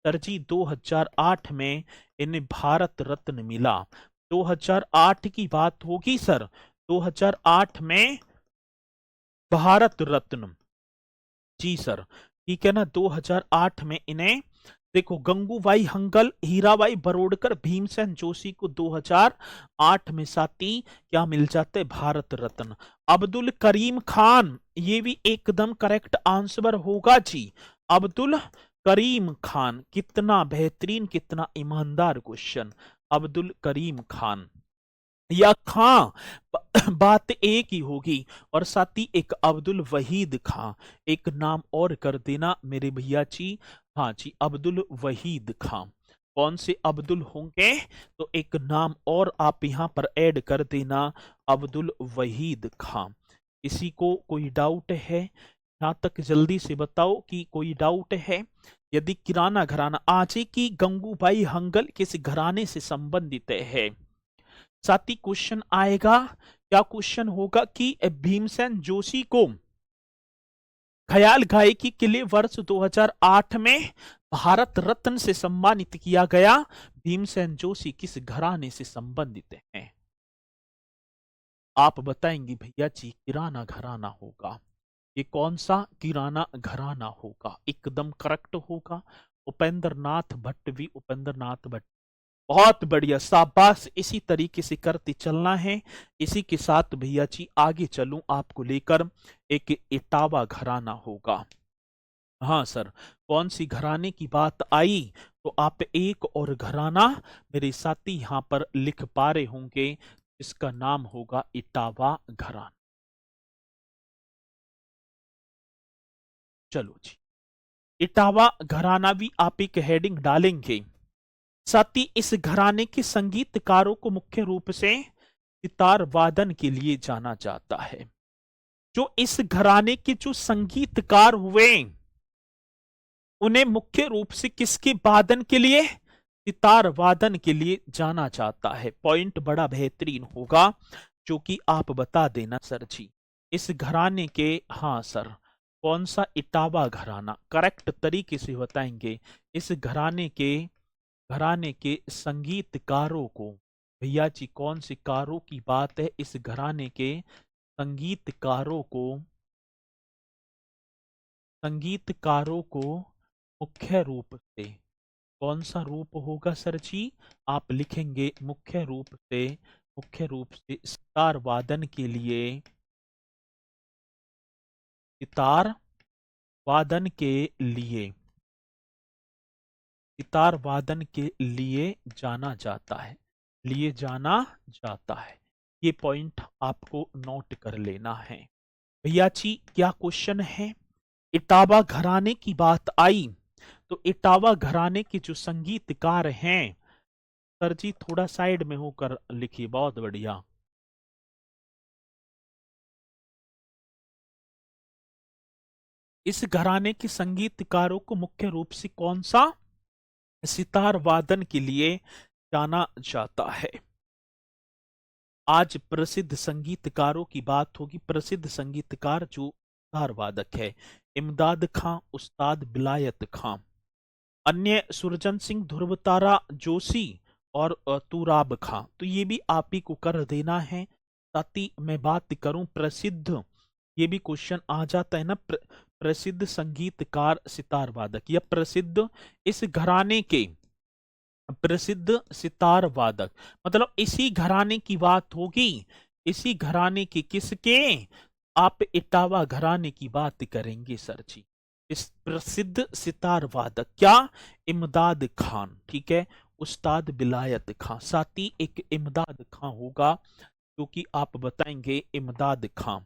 सर जी, 2008 में इन्हें भारत रत्न मिला। 2008 की बात होगी सर। 2008 में भारत रत्न, जी सर, ठीक है ना। 2008 में इन्हें, देखो, गंगूबाई हंगल, हीराबाई बरोड़कर, भीमसेन जोशी को 2008 में साथी क्या मिल जाते, भारत रत्न। अब्दुल करीम खान, ये भी एकदम करेक्ट आंसर होगा जी। अब्दुल करीम खान, कितना बेहतरीन, कितना ईमानदार क्वेश्चन। अब्दुल करीम खान या खां, बात एक ही होगी। और साथ ही एक अब्दुल वहीद खां, एक नाम और कर देना मेरे भैया जी। हाँ जी, अब्दुल वहीद खां। कौन से अब्दुल होंगे, तो एक नाम और आप यहां पर ऐड कर देना, अब्दुल वहीद खां। किसी को कोई डाउट है यहां तक, जल्दी से बताओ कि कोई डाउट है। यदि किराना घराना, आज की गंगूबाई हंगल किस घराने से संबंधित है। साथ ही क्वेश्चन आएगा, क्या क्वेश्चन होगा कि भीमसेन जोशी को ख्याल गायकी के लिए वर्ष 2008 में भारत रत्न से सम्मानित किया गया। भीमसेन जोशी किस घराने से संबंधित हैं, आप बताएंगे भैया जी। किराना घराना होगा, ये कौन सा किराना घराना होगा, एकदम करेक्ट होगा। उपेंद्र नाथ भट्ट भी, उपेंद्र नाथ भट्ट, बहुत बढ़िया, शाबाश। इसी तरीके से करते चलना है। इसी के साथ भैया जी आगे चलूं आपको लेकर, एक इटावा घराना होगा। हाँ सर, कौन सी घराने की बात आई, तो आप एक और घराना मेरे साथी यहां पर लिख पा रहे होंगे, इसका नाम होगा इटावा घराना। चलो जी, इटावा घराना भी आप एक हेडिंग डालेंगे। साथ ही इस घराने के संगीतकारों को मुख्य रूप से सितार वादन के लिए जाना जाता है। जो इस घराने के जो संगीतकार हुए, उन्हें मुख्य रूप से किसके वादन के लिए, सितार वादन के लिए जाना जाता है। पॉइंट बड़ा बेहतरीन होगा, जो कि आप बता देना सर जी। इस घराने के, हाँ सर, कौन सा इटावा घराना, करेक्ट तरीके से बताएंगे। इस घराने के संगीतकारों को, भैया जी कौन से कारों की बात है, इस घराने के संगीतकारों को मुख्य रूप से, कौन सा रूप होगा सर जी, आप लिखेंगे मुख्य रूप से सितार वादन के लिए, सितार वादन के लिए, सितार वादन के लिए जाना जाता है, लिए जाना जाता है। ये पॉइंट आपको नोट कर लेना है। भैया जी क्या क्वेश्चन है, इटावा घराने की बात आई, तो इटावा घराने के जो संगीतकार हैं, सर जी थोड़ा साइड में होकर लिखिए, बहुत बढ़िया। इस घराने के संगीतकारों को मुख्य रूप से कौन सा सितार वादन के लिए जाना जाता है। आज प्रसिद्ध संगीतकारों की बात होगी। प्रसिद्ध संगीतकार जो सितार वादक है, इमदाद खां, उस्ताद बिलायत खां। अन्य सुरजन सिंह, ध्रुवतारा जोशी और तुराब खां। तो ये भी आप ही को कर देना है। साथ ही मैं बात करूं प्रसिद्ध, ये भी क्वेश्चन आ जाता है ना, प्रसिद्ध संगीतकार सितार वादक, या प्रसिद्ध इस घराने के प्रसिद्ध सितार वादक, मतलब इसी घराने की बात होगी। इसी घराने की किसके, आप इटावा घराने की बात करेंगे सर जी। इस प्रसिद्ध सितार वादक क्या, इमदाद खान, ठीक है, उस्ताद बिलायत खां। साथ ही एक इमदाद खां होगा, जो कि आप बताएंगे इमदाद खां।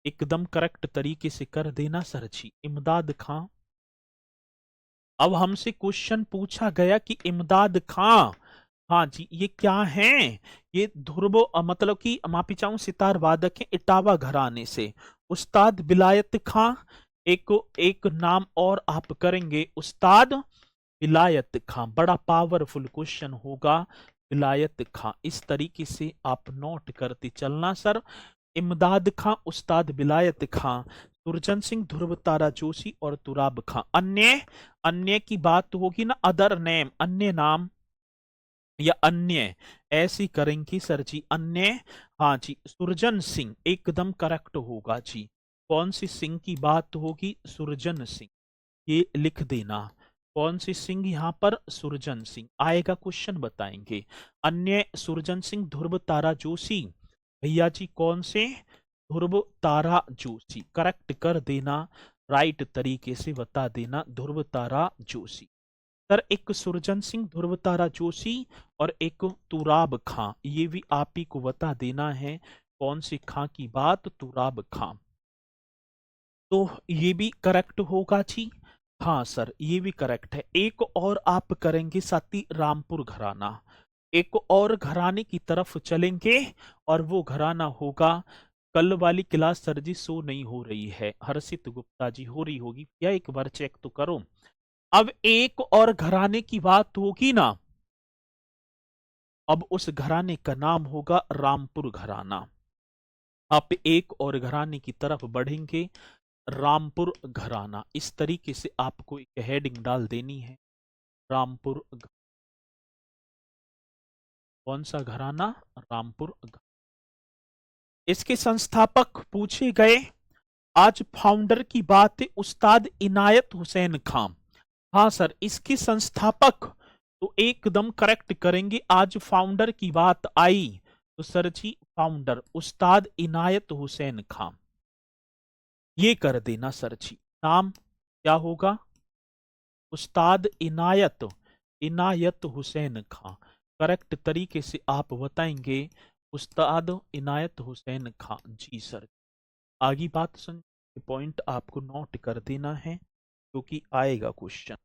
एकदम करेक्ट तरीके से कर देना सर जी, इमदाद खां। अब हमसे क्वेश्चन पूछा गया कि इमदाद खां, हाँ जी, ये क्या हैं, ये ध्रुव मतलब कि माफी चाहूं सितार वादक है इटावा घराने से। उस्ताद बिलायत खां, एक नाम और आप करेंगे उस्ताद बिलायत खां। बड़ा पावरफुल क्वेश्चन होगा, बिलायत खां। इस तरीके से आप नोट करते चलना सर। इमदाद खां, उस्ताद बिलायत खां, सुरजन सिंह, ध्रुव तारा जोशी और तुराब खां। अन्य अन्य की बात होगी ना, अदर नेम, अन्य नाम, या अन्य, ऐसी करेंगे सर जी, अन्य। हाँ जी, सुरजन सिंह एकदम करेक्ट होगा जी। कौन सी सिंह की बात होगी? सुरजन सिंह, ये लिख देना। कौन सी सिंह यहाँ पर? सुरजन सिंह आएगा, क्वेश्चन बताएंगे। अन्य सुरजन सिंह, ध्रुव तारा जोशी। भैया जी कौन से? ध्रुव तारा जोशी, करेक्ट कर देना, राइट तरीके से बता देना, ध्रुव तारा जोशी। सर एक सुरजन सिंह, ध्रुव तारा जोशी और एक तुराब खां, ये भी आप ही को बता देना है। कौन सी खां की बात? तुराब खां। तो ये भी करेक्ट होगा जी। हाँ सर, ये भी करेक्ट है। एक और आप करेंगे साथी, रामपुर घराना। एक और घराने की तरफ चलेंगे और वो घराना होगा, कल वाली क्लास सर जी शो नहीं हो रही है, हर्षित गुप्ता जी हो रही होगी या एक बार चेक तो करो। अब एक और घराने की बात होगी ना, अब उस घराने का नाम होगा रामपुर घराना। आप एक और घराने की तरफ बढ़ेंगे, रामपुर घराना, इस तरीके से आपको एक हेडिंग डाल देनी है। रामपुर कौन सा घराना? रामपुर इसके संस्थापक पूछे गए। आज फाउंडर की बात है, उस्ताद इनायत हुसैन खां। हाँ सर, इसके संस्थापक तो एकदम करेक्ट करेंगे। आज फाउंडर की बात आई तो सर जी फाउंडर उस्ताद इनायत हुसैन खां, ये कर देना सर जी। नाम क्या होगा? उस्ताद इनायत, इनायत हुसैन खां, करेक्ट तरीके से आप बताएंगे, उस्ताद इनायत हुसैन खां जी सर। आगे बात सुन, पॉइंट आपको नोट कर देना है क्योंकि आएगा क्वेश्चन।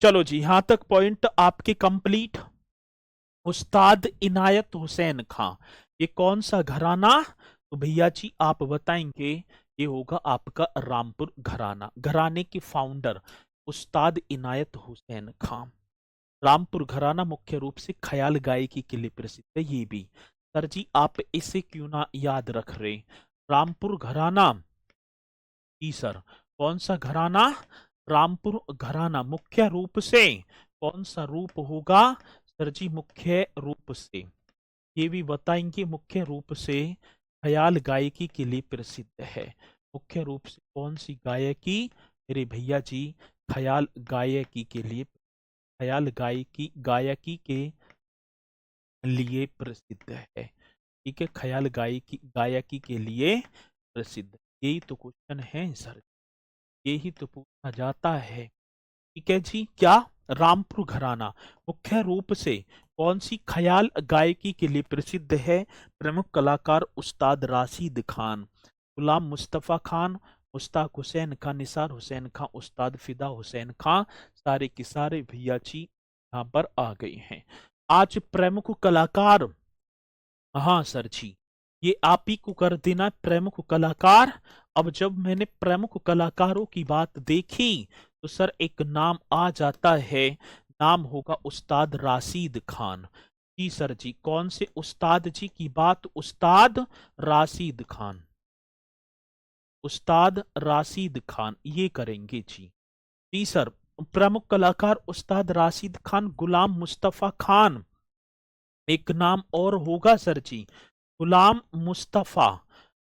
चलो जी, यहां तक पॉइंट आपके कंप्लीट। उस्ताद इनायत हुसैन खां, ये कौन सा घराना? तो भैया जी आप बताएंगे, ये होगा आपका रामपुर घराना। घराने के फाउंडर उस्ताद इनायत हुसैन खां। रामपुर घराना मुख्य रूप से ख्याल गायकी के लिए प्रसिद्ध है। ये भी सर जी आप इसे क्यों ना याद रख रहे? रामपुर घराना जी सर, कौन सा घराना? रामपुर घराना मुख्य रूप से कौन सा रूप होगा? सर जी मुख्य रूप से, ये भी बताएंगे, मुख्य रूप से ख्याल गायकी के लिए प्रसिद्ध है। मुख्य रूप से कौन सी गायकी मेरे भैया जी? ख्याल गायकी के लिए, ख्याल गायकी गायकी के लिए प्रसिद्ध है। ठीक है, ख्याल गायकी गायकी के लिए प्रसिद्ध, यही तो क्वेश्चन है सर, यही तो पूछा जाता है। ठीक है जी, क्या? रामपुर घराना मुख्य रूप से कौन सी ख्याल गायकी के लिए प्रसिद्ध है? प्रमुख कलाकार उस्ताद राशिद खान, गुलाम मुस्तफा खान, मुश्ताक हुसैन खान, निसार हुसैन खान, उस्ताद फिदा हुसैन खान, सारे के सारे भैया जी यहाँ पर आ गए हैं। आज प्रमुख कलाकार, हाँ सर जी, ये आप ही को कर देना प्रमुख कलाकार। अब जब मैंने प्रमुख कलाकारों की बात देखी तो सर एक नाम आ जाता है, नाम होगा उस्ताद राशिद खान। जी सर जी, कौन से उस्ताद जी की बात? उस्ताद राशिद खान, उस्ताद राशिद खान, ये करेंगे जी। जी सर, प्रमुख कलाकार उस्ताद राशिद खान, गुलाम मुस्तफा खान, एक नाम और होगा सर जी, गुलाम मुस्तफा।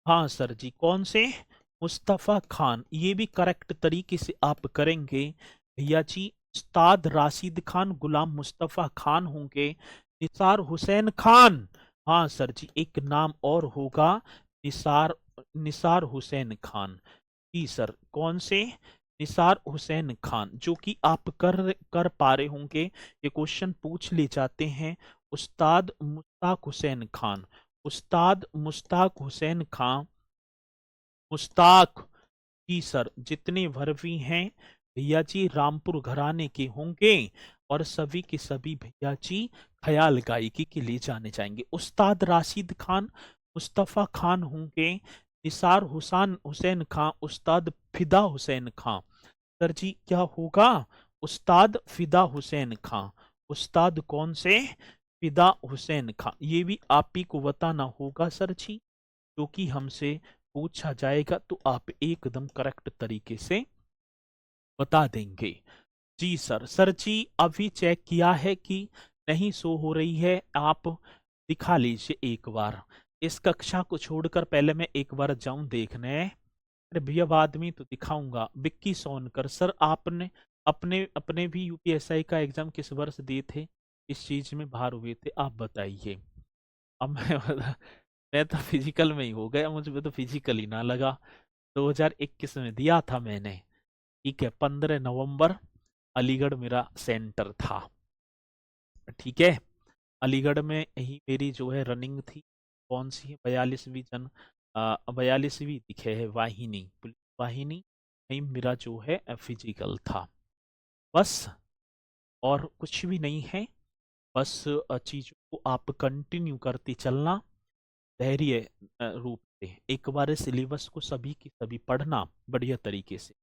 हाँ सर जी, कौन से? मुस्तफा खान, ये भी करेक्ट तरीके से आप करेंगे भैया जी। उस्ताद राशिद खान, गुलाम मुस्तफा खान होंगे, निसार हुसैन खान। हाँ सर जी, एक नाम और होगा निसार निसार हुसैन खान। जी सर, कौन से? निसार हुसैन खान, जो कि आप कर कर पा रहे होंगे। ये क्वेश्चन पूछ ले जाते हैं। उस्ताद मुश्ताक हुसैन खान। उस्ताद मुश्ताक हुसैन खान। मुश्ताक। जी सर, जितने भरवी हैं भैया जी रामपुर घराने के होंगे, और सभी के सभी भैया जी ख्याल गायकी के लिए जाने जाएंगे। उस्ताद राशिद खान, मुस्तफा खान होंगे, निसार हुसैन हुसैन खान, उस्ताद फिदा हुसैन खान। सर जी क्या होगा? उस्ताद फिदा हुसैन खान। उस्ताद कौन से? फिदा हुसैन खान। ये भी आप ही को बताना होगा सर जी, क्योंकि हमसे पूछा जाएगा तो आप एकदम करेक्ट तरीके से बता देंगे। जी सर। सर जी अभी चेक किया है कि नहीं शो हो रही है, आप दिखा लीजिए एक बार। इस कक्षा को छोड़कर पहले मैं एक बार जाऊं देखने। अरे भैया बाद में तो दिखाऊंगा। विक्की सोनकर सर, आपने अपने अपने भी यूपीएसआई का एग्जाम किस वर्ष दिए थे? इस चीज में बाहर हुए थे, आप बताइए। अब मैं तो फिजिकल में ही हो गया, मुझे तो फिजिकल ही ना लगा। 2021 में दिया था मैंने। ठीक है, 15 नवंबर अलीगढ़ मेरा सेंटर था। ठीक है, अलीगढ़ में ही मेरी जो है रनिंग थी। कौन सी है? 42वीं दिखे है वाहिनी, पुलिस वाहिनी। वहीं मेरा जो है फिजिकल था। बस, और कुछ भी नहीं है। बस चीजों को आप कंटिन्यू करते चलना, धैर्य रूप से एक बार सिलेबस को सभी की सभी पढ़ना बढ़िया तरीके से,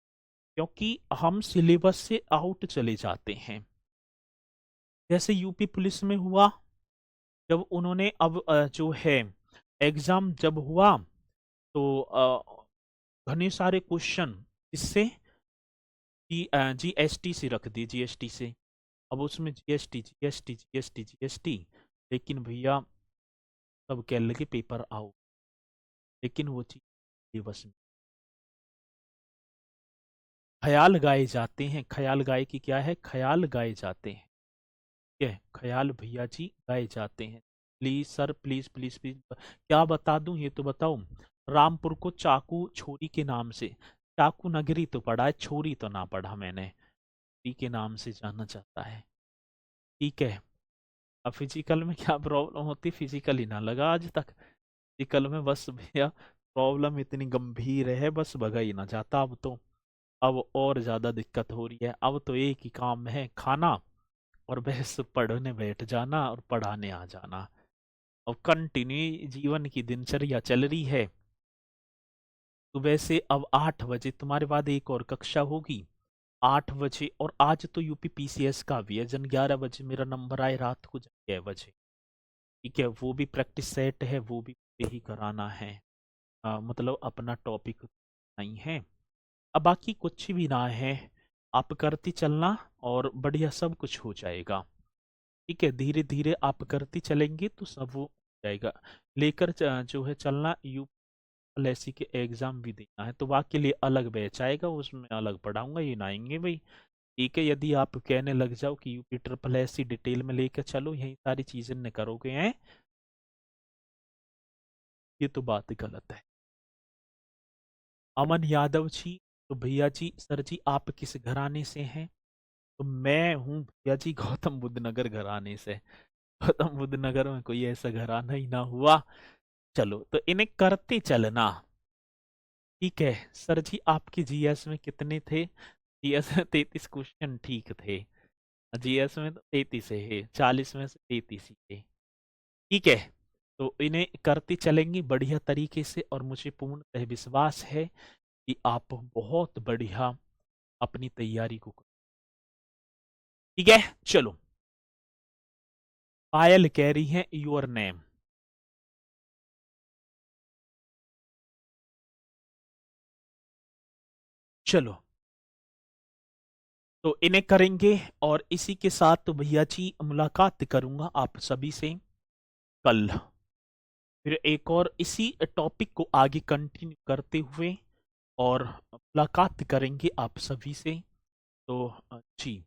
क्योंकि हम सिलेबस से आउट चले जाते हैं। जैसे यूपी पुलिस में हुआ, जब उन्होंने अब जो है एग्जाम जब हुआ, तो घने सारे क्वेश्चन इससे जीएसटी से रख दिए, जीएसटी से। अब उसमें जीएसटी जीएसटी जीएसटी जीएसटी, लेकिन भैया सब कह लगे पेपर आओ, लेकिन वो चीज बस में ख्याल गाए जाते हैं। ख्याल गाए कि क्या है? ख्याल गाए जाते हैं। ठीक है, ख्याल भैया जी गाए जाते हैं। Please sir, please please please, क्या बता दूं ये तो बताओ। रामपुर को चाकू छोरी के नाम से, चाकू नगरी तो पढ़ा है, छोरी तो ना पढ़ा मैंने। छोरी के नाम से जाना चाहता है। ठीक है। अब फिजिकल में क्या प्रॉब्लम होती? फिजिकल ही ना लगा आज तक। फिजिकल में बस भैया प्रॉब्लम इतनी गंभीर है, बस भगा ही ना जाता अब तो। अब और ज्यादा दिक्कत हो रही है। अब तो एक ही काम है, खाना और बस पढ़ने बैठ जाना और पढ़ाने आ जाना। और कंटिन्यू जीवन की दिनचर्या चल रही है। सुबह से अब 8 बजे तुम्हारे बाद एक और कक्षा होगी, 8 बजे। और आज तो यूपी पीसीएस का भी है, जन 11 बजे मेरा नंबर आए, रात को 6 बजे। ठीक है, वो भी प्रैक्टिस सेट है, वो भी यही कराना है। मतलब अपना टॉपिक नहीं है। अब बाकी कुछ भी ना है, आप करती चलना और बढ़िया सब कुछ हो जाएगा। ठीक है, धीरे धीरे आप करती चलेंगे तो सब वो हो जाएगा। लेकर जो है चलना। यूपीएससी के एग्जाम भी देना है तो वहाँ के लिए अलग बैच आएगा, उसमें अलग पढ़ाऊंगा, ये ना आएंगे भाई। ठीक है, यदि आप कहने लग जाओ कि UP triple S C detail में लेकर चलो, यही सारी चीजें न करोगे हैं, ये तो बात गलत है। अमन यादव जी, तो भैया जी, सर जी आप किस घराने से हैं? तो मैं हूँ भैया जी गौतम बुद्ध नगर घराने से। गौतम बुद्ध नगर में कोई ऐसा घराना ही ना हुआ। चलो, तो इन्हें करते चलना। ठीक है सर जी, आपकी जीएस में कितने थे? जीएस में 33 क्वेश्चन ठीक थे। जीएस में तो 33 है, 40 में से 33 ही थे। ठीक है, तो इन्हें करते चलेंगे बढ़िया तरीके से, और मुझे पूर्णतः विश्वास है कि आप बहुत बढ़िया अपनी तैयारी को। ठीक है, चलो। पायल कह रही है योर नेम। चलो, तो इन्हें करेंगे, और इसी के साथ तो भैया जी मुलाकात करूंगा आप सभी से कल। फिर एक और इसी टॉपिक को आगे कंटिन्यू करते हुए, और मुलाकात करेंगे आप सभी से। तो जी,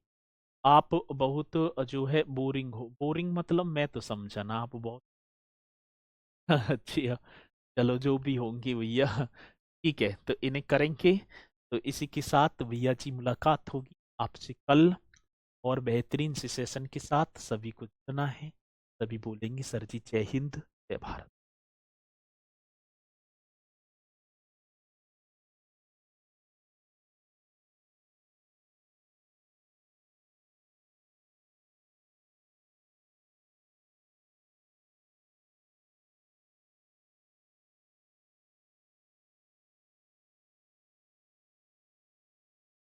आप बहुत जो है बोरिंग हो। बोरिंग मतलब मैं तो समझा ना, आप बहुत अच्छी चलो जो भी होंगे भैया, ठीक है, तो इन्हें करेंगे। तो इसी के साथ भैया जी मुलाकात होगी आपसे कल और बेहतरीन से सेशन के साथ। सभी को जुड़ना है, सभी बोलेंगे सर जी जय हिंद जय भारत।